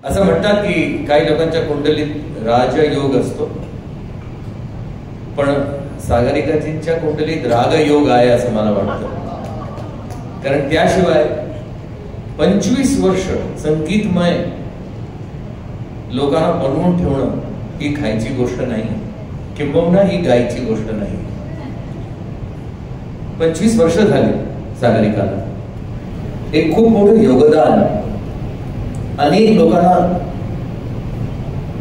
असं म्हणतात की काही लोकांच्या कुंडलीत राजयोग असतो, पण सागरिकाजींच्या कुंडलीत रागयोग आहे असं मला वाटतं. कारण त्याशिवाय 25 वर्ष संगीतमय लोकांना बनवून ठेवणं ही खायची गोष्ट नाही, किंबहुना ही गायची गोष्ट नाही. 25 वर्ष झाली सागरिकाला. एक खूप मोठं योगदान अनेक लोकांना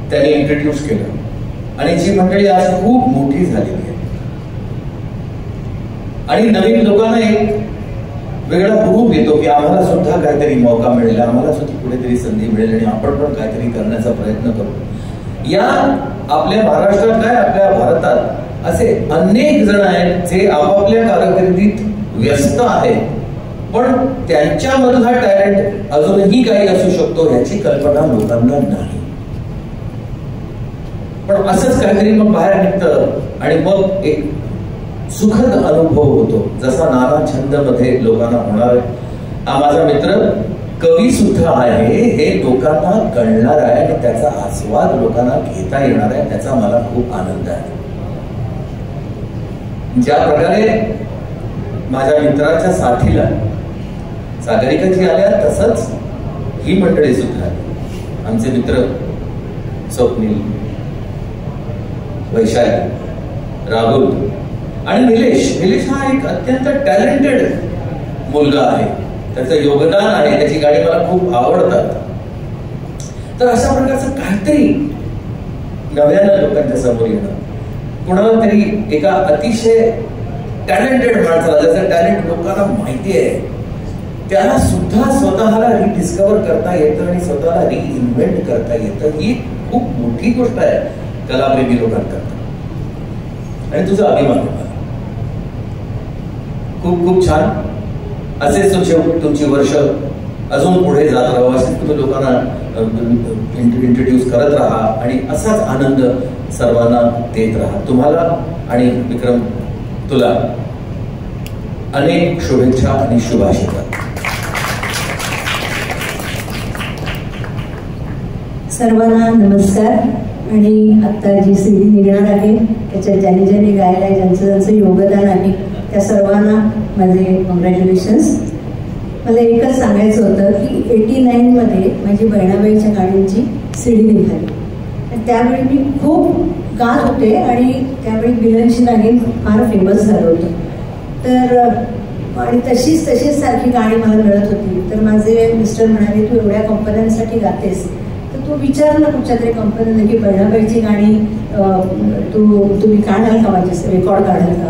त्यांनी इंट्रोड्यूस केलं आणि जी मंडळी आज खूप मोठी झालेली आहे आणि नवीन लोकांना एक वेगळा हुरूप येतो की आम्हाला सुद्धा काहीतरी मौका मिळेल, आम्हाला सुद्धा कुठेतरी संधी मिळेल आणि आपण पण काहीतरी करण्याचा प्रयत्न करू. या आपल्या महाराष्ट्रात काय आपल्या भारतात असे अनेक जण आहेत जे आपापल्या कारकिर्दीत व्यस्त आहेत, पण त्यांच्यामधला टॅलेंट अजूनही काही असू शकतो याची कल्पना लोकांना नाही. पण असंच काहीतरी मग बाहेर निघतं आणि मग एक सुखद अनुभव होतो, जसा नाना छंद मध्ये लोकांना होणार आहे. हा माझा मित्र कवी सुद्धा आहे, हे लोकांना कळणार आहे आणि त्याचा आस्वाद लोकांना घेता येणार आहे, त्याचा मला खूप आनंद आहे. ज्या प्रकारे माझ्या मित्राच्या साथीला सागरिकाजी आल्या, तसंच ही मंडळी सुद्धा आली. आमचे मित्र स्वप्नील, वैशाली, राहुल आणि निलेश हा एक अत्यंत टॅलेंटेड मुलगा आहे, त्याचं योगदान आहे, त्याची गाणी मला खूप आवडतात. तर अशा प्रकारचं काहीतरी नव्यानं लोकांच्या समोर येणं, कुणाला तरी एका अतिशय टॅलेंटेड माणसाला, ज्याचं टॅलेंट लोकांना माहिती आहे, त्याला सुद्धा स्वतःला रिडिस्कवर करता येतं आणि स्वतःला रिइन्व्हेंट करता येतं. ही खूप मोठी गोष्ट आहे कलाप्रेमी लोकांकरता आणि तुझा अभिमान आहे. खूप खूप छान. असेच तुमची वर्ष अजून पुढे जात राहा, असेच तुम्ही लोकांना इंट्रोड्यूस करत राहा आणि असाच आनंद सर्वांना देत राहा. तुम्हाला आणि विक्रम, तुला अनेक शुभेच्छा आणि शुभाशीर्वाद. सर्वांना नमस्कार. आणि आता जी सीडी निघणार आहे त्याच्यात ज्यांनी ज्यांनी गायला आहे, ज्यांचं योगदान आहे, त्या सर्वांना माझे कॉंग्रॅच्युलेशन्स. मला एकच सांगायचं होतं की 89 मध्ये माझी बहिणाबाईच्या गाण्यांची सीडी निघाली आणि त्यावेळी मी खूप गात होते आणि त्यावेळी बिलनची नागिन फार फेमस झालं होतं. तर आणि तशीच सारखी गाणी मला मिळत होती. तर माझे मिस्टर म्हणाले, तू एवढ्या कंपन्यांसाठी गातेस तर तू विचार ना कुठच्या तरी कंपनीने की बहिणाबाईची गाणी तुम्ही काढाल का, माझे रेकॉर्ड काढाल का.